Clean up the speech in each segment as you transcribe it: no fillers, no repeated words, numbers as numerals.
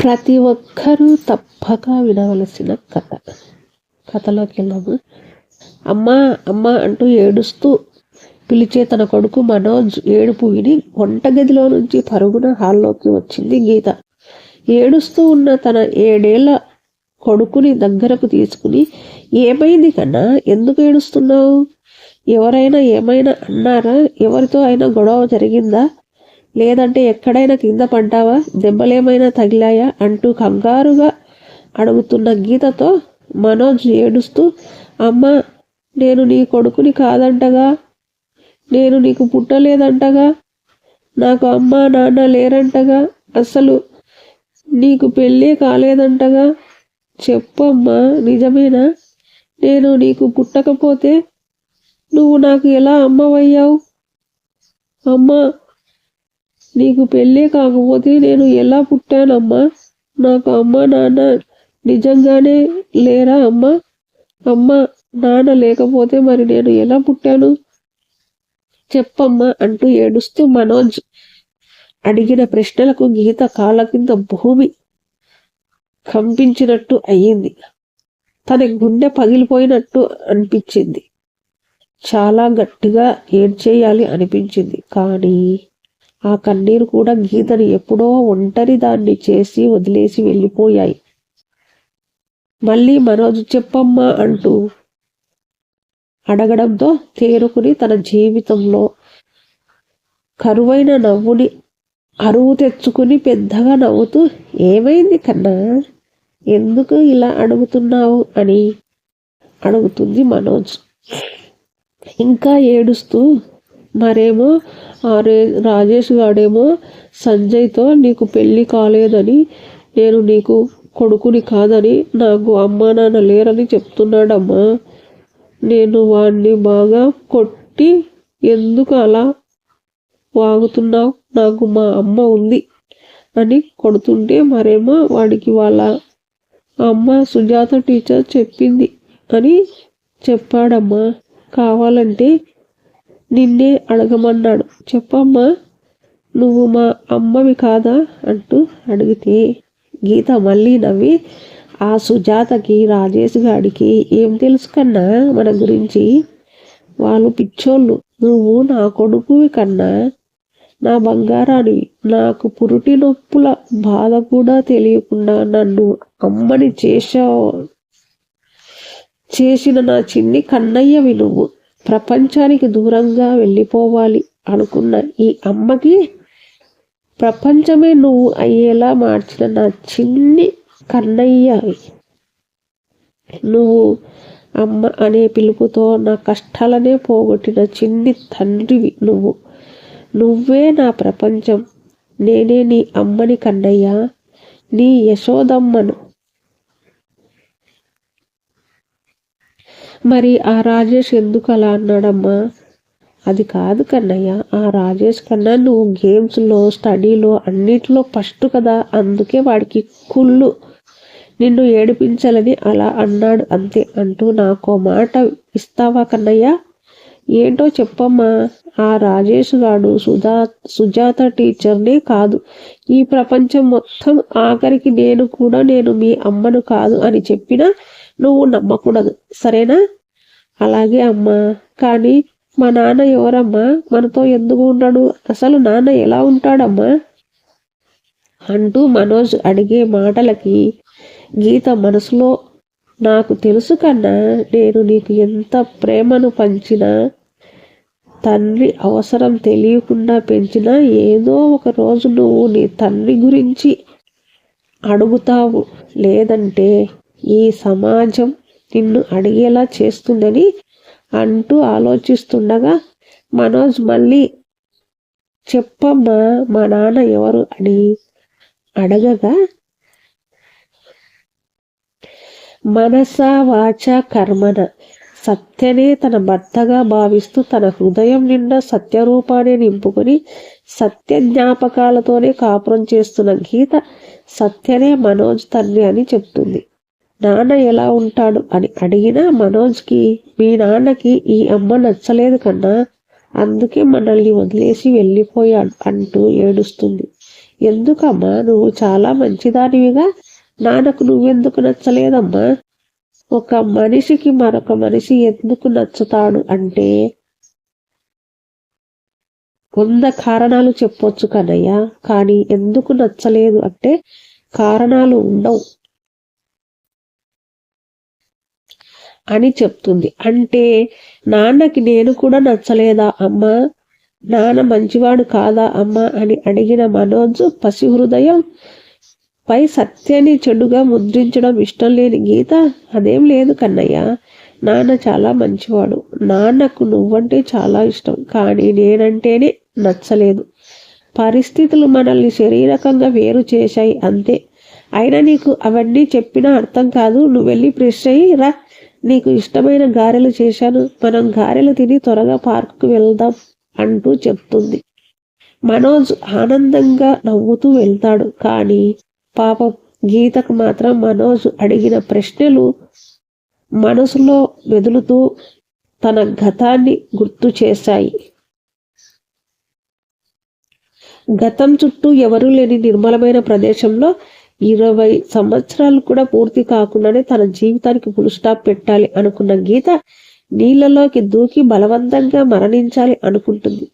ప్రతి ఒక్కరూ తప్పక వినవలసిన కథలోకి వెళ్ళాము. అమ్మా అమ్మా అంటూ ఏడుస్తూ పిలిచే తన కొడుకు మనోజ్ ఏడుపు విని వంటగదిలో నుంచి పరుగున హాల్లోకి వచ్చింది గీత. ఏడుస్తూ ఉన్న తన 7 ఏళ్ల కొడుకుని దగ్గరకు తీసుకుని, ఏమైంది కన్నా, ఎందుకు ఏడుస్తున్నావు? ఎవరైనా ఏమైనా అన్నారా? ఎవరితో అయినా గొడవ జరిగిందా? లేదంటే ఎక్కడైనా కింద పడ్డావా? దెబ్బలేమైనా తగిలాయా? అంటూ కంగారుగా అడుగుతున్న గీతతో మనోజ్ ఏడుస్తూ, అమ్మా, నేను నీ కొడుకుని కాదంటగా, నేను నీకు పుట్టలేదంటగా, నాకు అమ్మా నాన్న లేరంటగా, అసలు నీకు పెళ్ళే కాలేదంటగా, చెప్పమ్మా, నిజమేనా? నేను నీకు పుట్టకపోతే నువ్వు నాకు ఎలా అమ్మవయ్యావు? అమ్మా, నీకు పెళ్ళే కాకపోతే నేను ఎలా పుట్టానమ్మా? నాకు అమ్మ నాన్న నిజంగానే లేరా అమ్మా? అమ్మ నాన్న లేకపోతే మరి నేను ఎలా పుట్టాను? చెప్పమ్మా అంటూ ఏడుస్తూ మనోజ్ అడిగిన ప్రశ్నలకు గీత కాళ్ళ కింద భూమి కంపించినట్టు అయ్యింది. తన గుండె పగిలిపోయినట్టు అనిపించింది. చాలా గట్టిగా ఏడ్చేయాలి అనిపించింది. కానీ ఆ కన్నీరు కూడా గీతని ఎప్పుడో ఒంటరి దాన్ని చేసి వదిలేసి వెళ్ళిపోయాయి. మళ్ళీ మనోజ్ చెప్పమ్మా అంటూ అడగడంతో తేరుకుని తన జీవితంలో కరువైన నవ్వుని అరువు తెచ్చుకుని పెద్దగా నవ్వుతూ, ఏమైంది కన్నా, ఎందుకు ఇలా అడుగుతున్నావు అని అడుగుతుంది మనోజ్. ఇంకా ఏడుస్తూ, మరేమో రాజేష్ గాడేమో సంజయ్తో నీకు పెళ్ళి కాలేదని, నేను నీకు కొడుకుని కాదని, నాకు అమ్మా నాన్న లేరని చెప్తున్నాడమ్మా. నేను వాడిని బాగా కొట్టి, ఎందుకు అలా వాగుతున్నావు? నాకు మా అమ్మ ఉంది అని కొడుతుంటే, మరేమో వాడికి వాళ్ళ అమ్మ సుజాత టీచర్ చెప్పింది అని చెప్పాడమ్మా. కావాలంటే నిన్నే అడగమన్నాడు. చెప్పమ్మా, నువ్వు మా అమ్మవి కాదా అంటూ అడిగితే గీత మళ్ళీ నవ్వి, ఆ సుజాతకి రాజేష్ గాడికి ఏం తెలుసు కన్నా మన గురించి? వాళ్ళు పిచ్చోళ్ళు. నువ్వు నా కొడుకువి కన్నా, నా బంగారానివి. నాకు పురుటి నొప్పుల బాధ కూడా తెలియకుండా నన్ను అమ్మని చేసిన నా చిన్ని కన్నయ్యవి నువ్వు. ప్రపంచానికి దూరంగా వెళ్ళిపోవాలి అనుకున్న ఈ అమ్మకి ప్రపంచమే నువ్వు అయ్యేలా మార్చిన నా చిన్ని కన్నయ్యవి నువ్వు. అమ్మ అనే పిలుపుతో నా కష్టాలనే పోగొట్టిన చిన్ని తండ్రివి నువ్వు. నువ్వే నా ప్రపంచం. నేనే నీ అమ్మని కన్నయ్య, నీ యశోదమ్మను. మరి ఆ రాజేష్ ఎందుకు అలా అన్నాడమ్మా? అది కాదు కన్నయ్య, ఆ రాజేష్ కన్నా నువ్వు గేమ్స్లో, స్టడీలో అన్నిట్లో ఫస్ట్ కదా, అందుకే వాడికి కుళ్ళు. నిన్ను ఏడిపించాలని అలా అన్నాడు అంతే అంటూ నాకో మాట ఇస్తావా కన్నయ్య? ఏంటో చెప్పమ్మా. ఆ రాజేష్ గాడు సుజాత టీచర్నే కాదు, ఈ ప్రపంచం మొత్తం, ఆఖరికి నేను కూడా నేను మీ అమ్మను కాదు అని చెప్పినా నువ్వు నమ్మకూడదు, సరేనా? అలాగే అమ్మా. కానీ మా నాన్న ఎవరమ్మా? మనతో ఎందుకు ఉన్నాడు? అసలు నాన్న ఎలా ఉంటాడమ్మా అంటూ మనోజ్ అడిగే మాటలకి గీత మనసులో, నాకు తెలుసు కన్నా, నేను నీకు ఎంత ప్రేమను పంచినా, తండ్రి అవసరం తెలియకుండా పెంచినా, ఏదో ఒక రోజు నువ్వు నీ తండ్రి గురించి అడుగుతావు, లేదంటే ఈ సమాజం నిన్ను అడిగేలా చేస్తుందని అంటూ ఆలోచిస్తుండగా మనోజ్ మళ్ళీ చెప్పమ్మా, మా నాన్న ఎవరు అని అడగగా, మనసా వాచ కర్మన సత్యనే తన భర్తగా భావిస్తూ తన హృదయం నిండా సత్యరూపాన్ని నింపుకొని సత్య జ్ఞాపకాలతోనే కాపురం చేస్తున్న గీత సత్యనే మనోజ్ తండ్రి అని చెప్తుంది. నాన్న ఎలా ఉంటాడు అని అడిగినా మనోజ్కి, మీ నాన్నకి ఈ అమ్మ నచ్చలేదు కన్నా, అందుకే మనల్ని వదిలేసి వెళ్ళిపోయాడు అంటూ ఏడుస్తుంది. ఎందుకమ్మా, నువ్వు చాలా మంచిదానివిగా, నాన్నకు నువ్వెందుకు నచ్చలేదమ్మా? ఒక మనిషికి మరొక మనిషి ఎందుకు నచ్చుతాడు అంటే 100 కారణాలు చెప్పొచ్చు కన్నయ్య, కానీ ఎందుకు నచ్చలేదు అంటే కారణాలు ఉండవు అని చెప్తుంది. అంటే నాన్నకి నేను కూడా నచ్చలేదా అమ్మా? నాన్న మంచివాడు కాదా అమ్మా అని అడిగిన మనోజ్ పసి హృదయం పై సత్యాన్ని చెడుగా ముద్రించడం ఇష్టం లేని గీత, అదేం లేదు కన్నయ్య, నాన్న చాలా మంచివాడు, నాన్నకు నువ్వంటే చాలా ఇష్టం, కానీ నేనంటేనే నచ్చలేదు. పరిస్థితులు మనల్ని శారీరకంగా వేరు చేశాయి అంతే. అయినా నీకు అవన్నీ చెప్పినా అర్థం కాదు. నువ్వు వెళ్ళి ఫ్రెష్ అయ్యి రా, నీకు ఇష్టమైన గారెలు చేశాను, మనం గారెలు తిని త్వరగా పార్కుకు వెళ్దాం అంటూ చెప్తుంది. మనోజ్ ఆనందంగా నవ్వుతూ వెళ్తాడు. కానీ పాపం గీతకు మాత్రం మనోజ్ అడిగిన ప్రశ్నలు మనసులో మెదులుతూ తన గతాన్ని గుర్తు చేశాయి. గతం చుట్టూ ఎవరూ లేని నిర్మలమైన ప్రదేశంలో 20 సంవత్సరాలు కూడా పూర్తి కాకుండానే తన జీవితానికి ఫుల్ స్టాప్ పెట్టాలి అనుకున్న గీత నీళ్లలోకి దూకి బలవంతంగా మరణించాలి అనుకుంటుంది.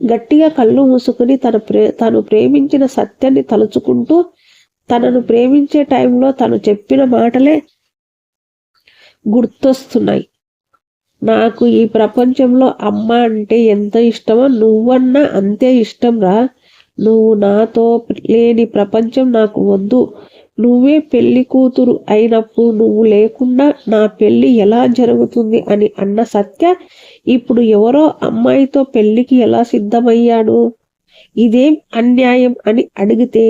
గట్టిగా కళ్ళు మూసుకుని తను ప్రేమించిన సత్యాన్ని తలుచుకుంటూ తనను ప్రేమించే టైంలో తను చెప్పిన మాటలే గుర్తొస్తున్నాయి. నాకు ఈ ప్రపంచంలో అమ్మ అంటే ఎంత ఇష్టమో నువ్వన్నా అంతే ఇష్టం రా. నువ్వు నాతో లేని ప్రపంచం నాకు వద్దు. నువ్వే పెళ్లి కూతురు అయినప్పుడు నువ్వు లేకుండా నా పెళ్లి ఎలా జరుగుతుంది అని అన్న సత్య ఇప్పుడు ఎవరో అమ్మాయితో పెళ్లికి ఎలా సిద్ధమయ్యాడు? ఇదేం అన్యాయం అని అడిగితే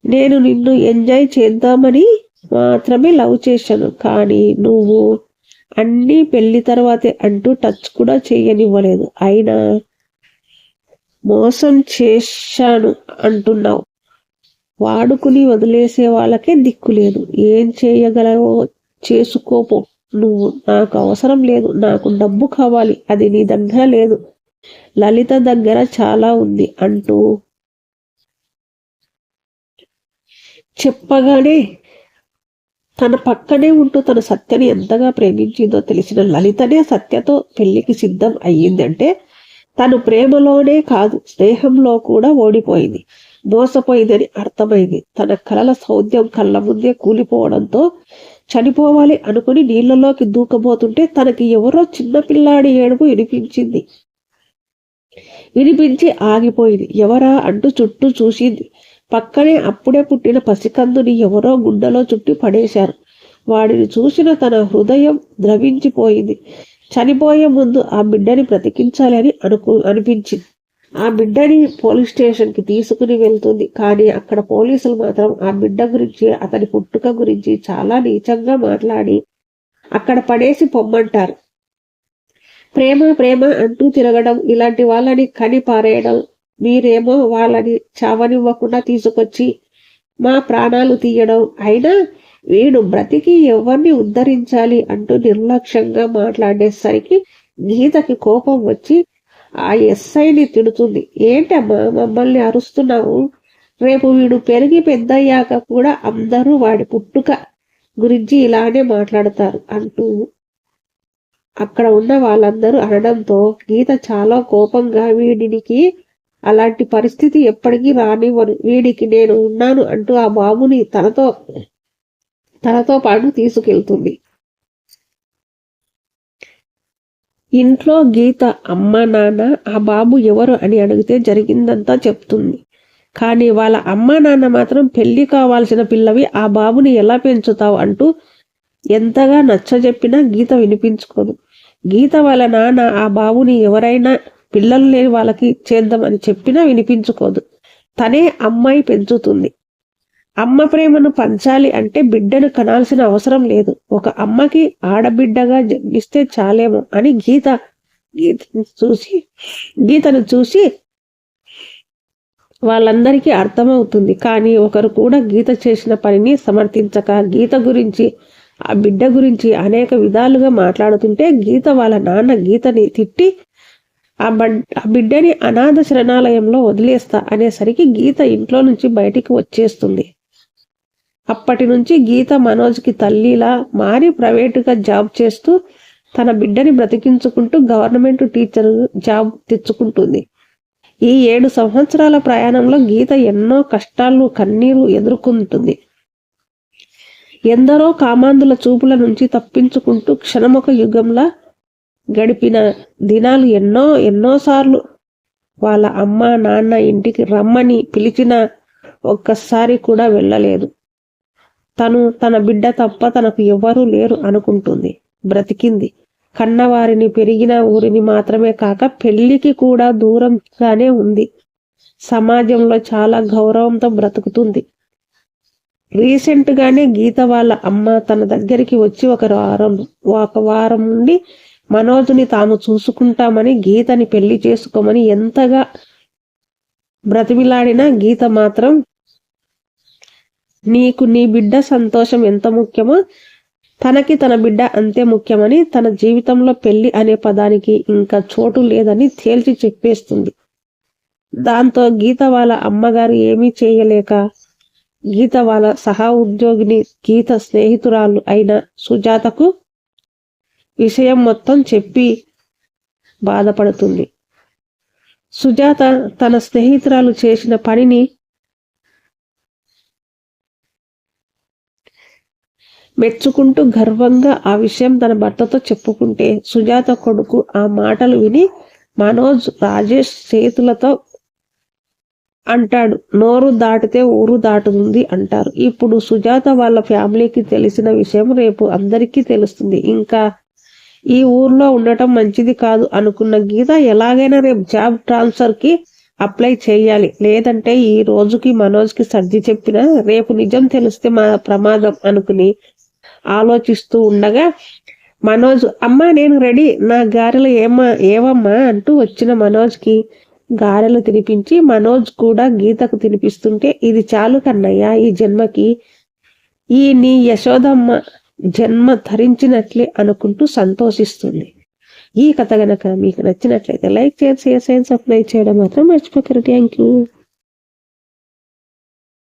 నేను నిన్ను ఎంజాయ్ చేద్దామని మాత్రమే లవ్ చేశాను, కానీ నువ్వు అన్నీ పెళ్లి తర్వాతే అంటూ టచ్ కూడా చేయనివ్వలేదు. అయినా మోసం చేశాను అంటున్నావు. వాడుకుని వదిలేసే వాళ్ళకే దిక్కు లేదు. ఏం చేయగలవో చేసుకోపో. నువ్వు నాకు అవసరం లేదు. నాకు డబ్బు కావాలి, అది నీ దగ్గర లేదు, లలిత దగ్గర చాలా ఉంది అంటూ చెప్పగానే తన పక్కనే ఉంటూ తన సత్యని ఎంతగా ప్రేమించిందో తెలిసిన లలితనే సత్యతో పెళ్లికి సిద్ధం అయ్యిందంటే తను ప్రేమలోనే కాదు స్నేహంలో కూడా ఓడిపోయింది, మోసపోయిందని అర్థమైంది. తన కలల సౌద్యం కళ్ళ ముందే కూలిపోవడంతో చనిపోవాలి అనుకుని నీళ్లలోకి దూకబోతుంటే తనకి ఎవరో చిన్నపిల్లాడి ఏడుపు వినిపించి ఆగిపోయింది. ఎవరా అంటూ చుట్టూ చూసింది. పక్కనే అప్పుడే పుట్టిన పసికందుని ఎవరో గుండెలో చుట్టి పడేశారు. వాడిని చూసిన తన హృదయం ద్రవించిపోయింది. చనిపోయే ముందు ఆ బిడ్డని బ్రతికించాలి అని అనిపించింది. ఆ బిడ్డని పోలీస్ స్టేషన్కి తీసుకుని వెళ్తుంది. కానీ అక్కడ పోలీసులు మాత్రం ఆ బిడ్డ గురించి అతని పుట్టుక గురించి చాలా నీచంగా మాట్లాడి అక్కడ పడేసి పొమ్మంటారు. ప్రేమ ప్రేమ అంటూ తిరగడం, ఇలాంటి వాళ్ళని కని పారేయడం, మీరేమో వాళ్ళని చావనివ్వకుండా తీసుకొచ్చి మా ప్రాణాలు తీయడం, అయినా వీడు బ్రతికి ఎవరిని ఉద్ధరించాలి అంటూ నిర్లక్ష్యంగా మాట్లాడేసరికి గీతకి కోపం వచ్చి ఆ ఎస్ఐని తిడుతుంది. ఏంటమ్మా మమ్మల్ని అరుస్తున్నావు? రేపు వీడు పెరిగి పెద్దయ్యాక కూడా అందరూ వాడి పుట్టుక గురించి ఇలానే మాట్లాడతారు అంటూ అక్కడ ఉన్న వాళ్ళందరూ అనడంతో గీత చాలా కోపంగా వీడికి అలాంటి పరిస్థితి ఎప్పటికీ రానివ్వను, వీడికి నేను ఉన్నాను అంటూ ఆ బాబుని తనతో పాటు తీసుకెళ్తుంది. ఇంట్లో గీత అమ్మ నాన్న ఆ బాబు ఎవరు అని అడిగితే జరిగిందంతా చెప్తుంది. కానీ వాళ్ళ అమ్మ నాన్న మాత్రం పెళ్లి కావాల్సిన పిల్లవి, ఆ బాబుని ఎలా పెంచుతావు అంటూ ఎంతగా నచ్చజెప్పినా గీత వినిపించుకోదు. గీత వాళ్ళ నాన్న ఆ బాబుని ఎవరైనా పిల్లలు లేని వాళ్ళకి చేద్దామని చెప్పినా వినిపించుకోదు. తనే అమ్మాయి పెంచుతుంది. అమ్మ ప్రేమను పంచాలి అంటే బిడ్డను కనాల్సిన అవసరం లేదు, ఒక అమ్మకి ఆడబిడ్డగా జన్మిస్తే చాలేమో అని గీతను చూసి వాళ్ళందరికీ అర్థమవుతుంది. కానీ ఒకరు కూడా గీత చేసిన పనిని సమర్థించక గీత గురించి ఆ బిడ్డ గురించి అనేక విధాలుగా మాట్లాడుతుంటే గీత వాళ్ళ నాన్న గీతని తిట్టి ఆ బిడ్డని అనాథ శరణాలయంలో వదిలేస్తా అనేసరికి గీత ఇంట్లో నుంచి బయటికి వచ్చేస్తుంది. అప్పటి నుంచి గీత మనోజ్కి తల్లిలా మారి ప్రైవేటుగా జాబ్ చేస్తూ తన బిడ్డని బ్రతికించుకుంటూ గవర్నమెంట్ టీచర్ జాబ్ తెచ్చుకుంటుంది. ఈ 7 సంవత్సరాల ప్రయాణంలో గీత ఎన్నో కష్టాలు కన్నీరు ఎదుర్కొంటుంది. ఎందరో కామాంధుల చూపుల నుంచి తప్పించుకుంటూ క్షణమొక యుగంలా గడిపిన దినాలు ఎన్నోసార్లు వాళ్ళ అమ్మ నాన్న ఇంటికి రమ్మని పిలిచినా ఒక్కసారి కూడా వెళ్ళలేదు. తన బిడ్డ తప్ప తనకు ఎవరూ లేరు అనుకుంటుంది. బ్రతికింది. కన్నవారిని పెరిగిన ఊరిని మాత్రమే కాక పెళ్లికి కూడా దూరంగానే ఉంది. సమాజంలో చాలా గౌరవంతో బ్రతుకుతుంది. రీసెంట్ గానే గీత వాళ్ళ అమ్మ తన దగ్గరికి వచ్చి ఒక వారం నుండి మనోజ్ని తాము చూసుకుంటామని గీతని పెళ్లి చేసుకోమని ఎంతగా బ్రతిమిలాడినా గీత మాత్రం నీకు నీ బిడ్డ సంతోషం ఎంత ముఖ్యమో తనకి తన బిడ్డ అంతే ముఖ్యమని, తన జీవితంలో పెళ్లి అనే పదానికి ఇంకా చోటు లేదని తేల్చి చెప్పేస్తుంది. దాంతో గీత వాళ్ళ అమ్మగారు ఏమీ చేయలేక గీత వాళ్ళ సహా ఉద్యోగిని గీత స్నేహితురాలు అయిన సుజాతకు విషయం మొత్తం చెప్పి బాధపడుతుంది. సుజాత తన స్నేహితురాలు చేసిన పనిని మెచ్చుకుంటూ గర్వంగా ఆ విషయం తన భర్తతో చెప్పుకుంటే సుజాత కొడుకు ఆ మాటలు విని మనోజ్ రాజేష్ చేతులతో అంటాడు, నోరు దాటితే ఊరు దాటుతుంది అంటారు. ఇప్పుడు సుజాత వాళ్ళ ఫ్యామిలీకి తెలిసిన విషయం రేపు అందరికీ తెలుస్తుంది. ఇంకా ఈ ఊర్లో ఉండటం మంచిది కాదు అనుకున్న గీత ఎలాగైనా రేపు జాబ్ ట్రాన్స్ఫర్ కి అప్లై చేయాలి. లేదంటే ఈ రోజుకి మనోజ్కి సర్ది చెప్పినా రేపు నిజం తెలిస్తే మా ప్రమాదం అనుకుని ఆలోచిస్తూ ఉండగా మనోజ్, అమ్మా నేను రెడీ, నా గారెలు ఏవమ్మా అంటూ వచ్చిన మనోజ్కి గారెలు తినిపించి మనోజ్ కూడా గీతకు తినిపిస్తుంటే, ఇది చాలు కన్నయ్య, ఈ జన్మకి ఈ నీ యశోదమ్మ జన్మ ధరించినట్లే అనుకుంటూ సంతోషిస్తుంది. ఈ కథ గనక మీకు నచ్చినట్లయితే లైక్ చేసి సబ్స్క్రైబ్ చేయడం మాత్రం మర్చిపోకరు. Thank you.